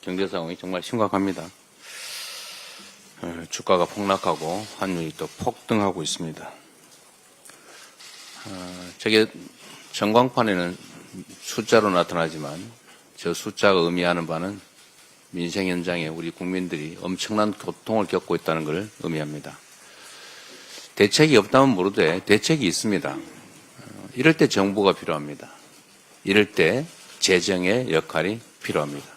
경제 상황이 정말 심각합니다. 주가가 폭락하고 환율이 또 폭등하고 있습니다. 저게 전광판에는 숫자로 나타나지만 저 숫자가 의미하는 바는 민생 현장에 우리 국민들이 엄청난 고통을 겪고 있다는 것을 의미합니다. 대책이 없다면 모르되 대책이 있습니다. 이럴 때 정부가 필요합니다. 이럴 때 재정의 역할이 필요합니다.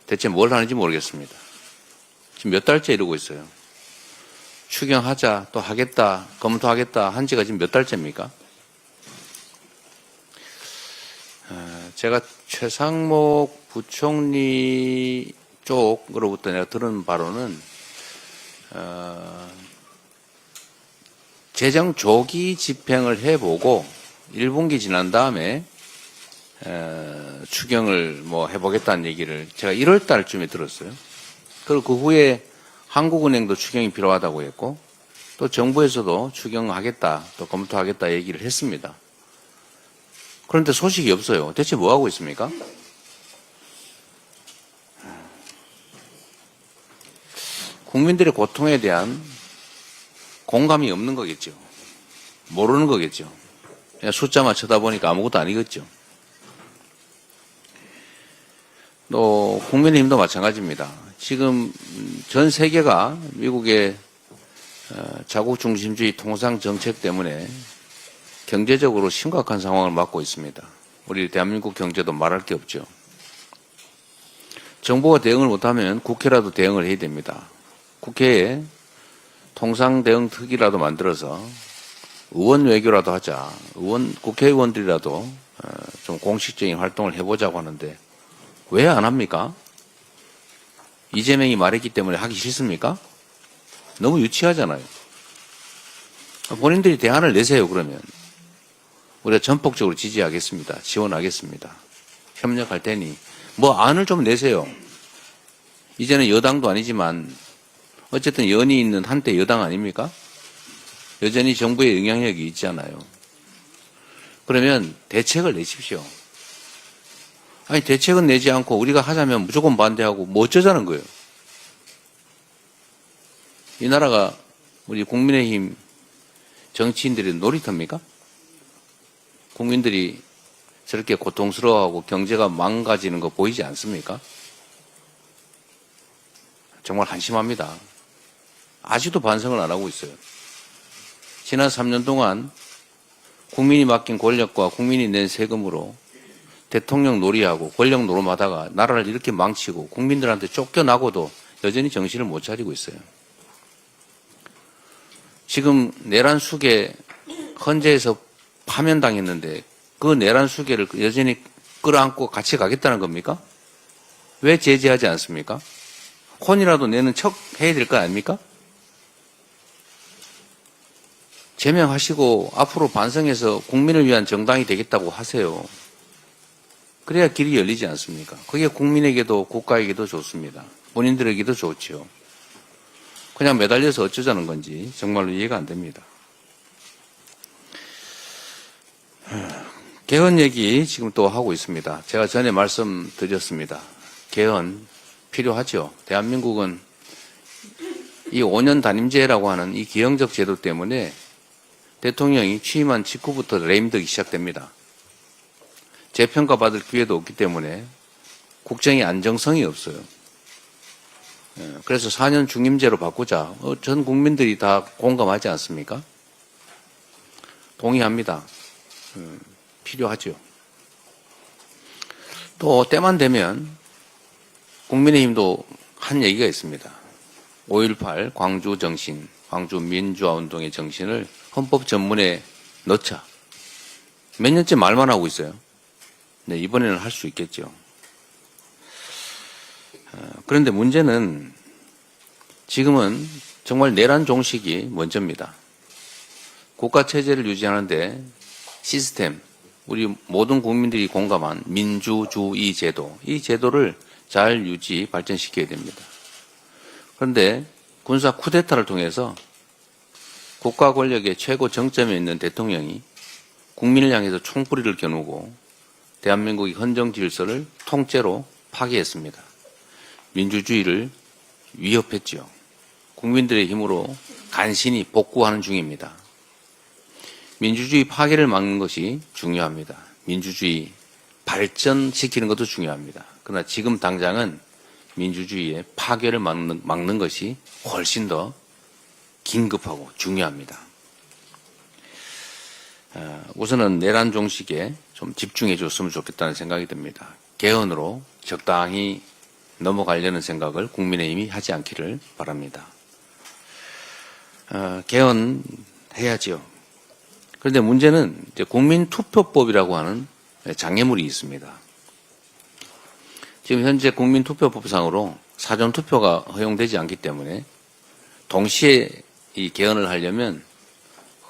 대체 뭘 하는지 모르겠습니다. 지금 몇 달째 이러고 있어요. 추경하자, 또 하겠다, 검토하겠다 한 지가 지금 몇 달째입니까? 제가 최상목 부총리 쪽으로부터 내가 들은 바로는 재정 조기 집행을 해보고 1분기 지난 다음에 추경을 뭐 해보겠다는 얘기를 제가 1월 달쯤에 들었어요. 그리고 그 후에 한국은행도 추경이 필요하다고 했고 또 정부에서도 추경하겠다 또 검토하겠다 얘기를 했습니다. 그런데 소식이 없어요. 대체 뭐 하고 있습니까? 국민들의 고통에 대한 공감이 없는 거겠죠. 모르는 거겠죠. 그냥 숫자만 쳐다보니까 아무것도 아니겠죠. 또 국민의힘도 마찬가지입니다. 지금 전 세계가 미국의 자국 중심주의 통상 정책 때문에 경제적으로 심각한 상황을 맞고 있습니다. 우리 대한민국 경제도 말할 게 없죠. 정부가 대응을 못하면 국회라도 대응을 해야 됩니다. 국회에 통상 대응 특위라도 만들어서 의원 외교라도 하자. 국회의원들이라도 좀 공식적인 활동을 해보자고 하는데 왜 안 합니까? 이재명이 말했기 때문에 하기 싫습니까? 너무 유치하잖아요. 본인들이 대안을 내세요, 그러면. 우리가 전폭적으로 지지하겠습니다. 지원하겠습니다. 협력할 테니. 뭐 안을 좀 내세요. 이제는 여당도 아니지만 어쨌든 연이 있는 한때 여당 아닙니까? 여전히 정부의 영향력이 있잖아요. 그러면 대책을 내십시오. 아니 대책은 내지 않고 우리가 하자면 무조건 반대하고 뭐 어쩌자는 거예요. 이 나라가 우리 국민의힘 정치인들의 놀이터입니까? 국민들이 저렇게 고통스러워하고 경제가 망가지는 거 보이지 않습니까? 정말 한심합니다. 아직도 반성을 안 하고 있어요. 지난 3년 동안 국민이 맡긴 권력과 국민이 낸 세금으로 대통령 놀이하고 권력 노름하다가 나라를 이렇게 망치고 국민들한테 쫓겨나고도 여전히 정신을 못 차리고 있어요. 지금 내란 수계 헌재에서 파면당했는데 그 내란 수계를 여전히 끌어안고 같이 가겠다는 겁니까? 왜 제재하지 않습니까? 혼이라도 내는 척 해야 될 거 아닙니까? 제명하시고 앞으로 반성해서 국민을 위한 정당이 되겠다고 하세요. 그래야 길이 열리지 않습니까? 그게 국민에게도 국가에게도 좋습니다. 본인들에게도 좋죠. 그냥 매달려서 어쩌자는 건지 정말로 이해가 안 됩니다. 개헌 얘기 지금 또 하고 있습니다. 제가 전에 말씀드렸습니다. 개헌 필요하죠. 대한민국은 이 5년 단임제라고 하는 이 기형적 제도 때문에 대통령이 취임한 직후부터 레임덕이 시작됩니다. 재평가 받을 기회도 없기 때문에 국정의 안정성이 없어요. 그래서 4년 중임제로 바꾸자. 전 국민들이 다 공감하지 않습니까? 동의합니다. 필요하죠. 또 때만 되면 국민의힘도 한 얘기가 있습니다. 5.18 광주 정신, 광주 민주화 운동의 정신을 헌법 전문에 넣자. 몇 년째 말만 하고 있어요. 네, 이번에는 할 수 있겠죠. 그런데 문제는 지금은 정말 내란 종식이 먼저입니다. 국가체제를 유지하는데 시스템, 우리 모든 국민들이 공감한 민주주의 제도, 이 제도를 잘 유지, 발전시켜야 됩니다. 그런데 군사 쿠데타를 통해서 국가 권력의 최고 정점에 있는 대통령이 국민을 향해서 총뿌리를 겨누고 대한민국의 헌정 질서를 통째로 파괴했습니다. 민주주의를 위협했지요. 국민들의 힘으로 간신히 복구하는 중입니다. 민주주의 파괴를 막는 것이 중요합니다. 민주주의 발전시키는 것도 중요합니다. 그러나 지금 당장은 민주주의의 파괴를 막는 것이 훨씬 더 긴급하고 중요합니다. 우선은 내란 종식에 좀 집중해 줬으면 좋겠다는 생각이 듭니다. 개헌으로 적당히 넘어가려는 생각을 국민의힘이 하지 않기를 바랍니다. 개헌해야지요. 그런데 문제는 이제 국민투표법이라고 하는 장애물이 있습니다. 지금 현재 국민투표법상으로 사전투표가 허용되지 않기 때문에 동시에 이 개헌을 하려면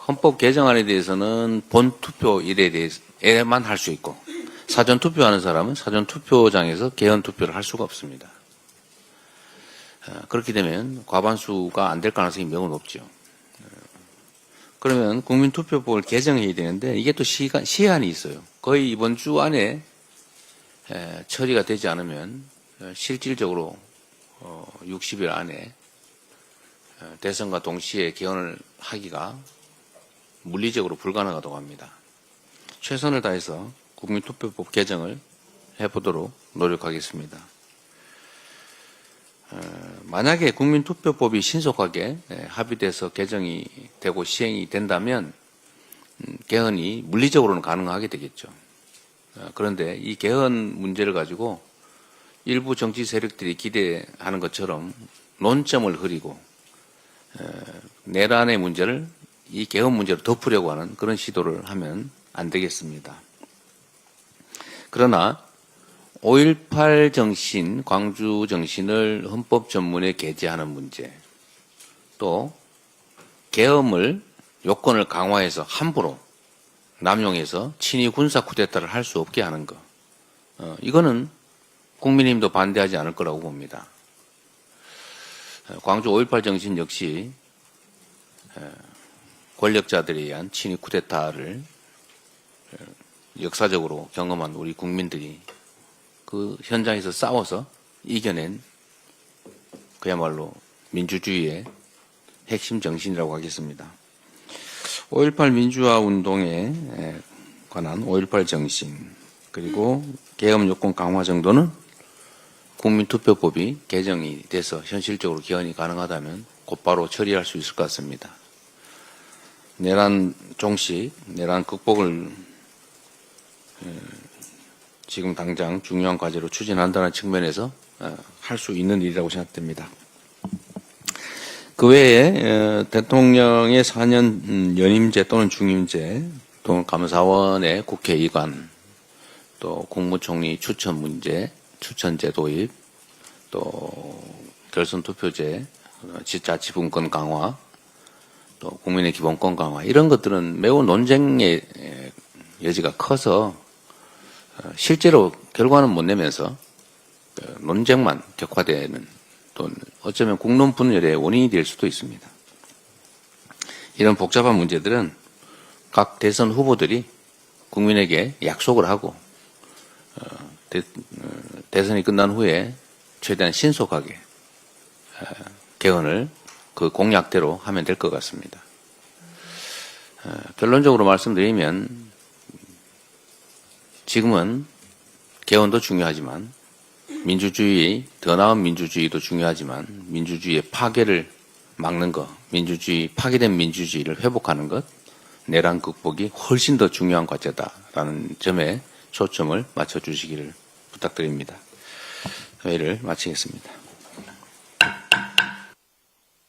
헌법 개정안에 대해서는 본투표일에만 할 수 있고 사전투표하는 사람은 사전투표장에서 개헌투표를 할 수가 없습니다. 그렇게 되면 과반수가 안 될 가능성이 매우 높죠. 그러면 국민투표법을 개정해야 되는데 이게 또 시한이 있어요. 거의 이번 주 안에 처리가 되지 않으면 실질적으로 60일 안에 대선과 동시에 개헌을 하기가 물리적으로 불가능하다고 합니다. 최선을 다해서 국민투표법 개정을 해보도록 노력하겠습니다. 만약에 국민투표법이 신속하게 합의돼서 개정이 되고 시행이 된다면 개헌이 물리적으로는 가능하게 되겠죠. 그런데 이 개헌 문제를 가지고 일부 정치 세력들이 기대하는 것처럼 논점을 흐리고 내란의 문제를 이 개헌 문제로 덮으려고 하는 그런 시도를 하면 안 되겠습니다. 그러나 5.18 정신, 광주 정신을 헌법 전문에 게재하는 문제, 또 계엄을 요건을 강화해서 함부로 남용해서 친위 군사 쿠데타를 할 수 없게 하는 것, 이거는 국민의힘도 반대하지 않을 거라고 봅니다. 광주 5.18 정신 역시 권력자들에 의한 친위 쿠데타를 역사적으로 경험한 우리 국민들이 그 현장에서 싸워서 이겨낸 그야말로 민주주의의 핵심 정신이라고 하겠습니다. 5.18 민주화 운동에 관한 5.18 정신, 그리고 계엄 요건 강화 정도는 국민투표법이 개정이 돼서 현실적으로 개헌이 가능하다면 곧바로 처리할 수 있을 것 같습니다. 내란 종식, 내란 극복을 지금 당장 중요한 과제로 추진한다는 측면에서 할 수 있는 일이라고 생각됩니다. 그 외에 대통령의 4년 연임제 또는 중임제, 또 감사원의 국회의관, 또 국무총리 추천 문제, 추천제 도입, 또 결선투표제, 지자치분권 강화, 또 국민의 기본권 강화, 이런 것들은 매우 논쟁의 여지가 커서 실제로 결과는 못 내면서 논쟁만 격화되는, 또 어쩌면 국론 분열의 원인이 될 수도 있습니다. 이런 복잡한 문제들은 각 대선 후보들이 국민에게 약속을 하고 대선이 끝난 후에 최대한 신속하게 개헌을 그 공약대로 하면 될 것 같습니다. 결론적으로 말씀드리면 지금은 개헌도 중요하지만 민주주의, 더 나은 민주주의도 중요하지만 민주주의의 파괴를 막는 것, 파괴된 민주주의를 회복하는 것, 내란 극복이 훨씬 더 중요한 과제다라는 점에 초점을 맞춰주시기를 부탁드립니다. 회의를 마치겠습니다.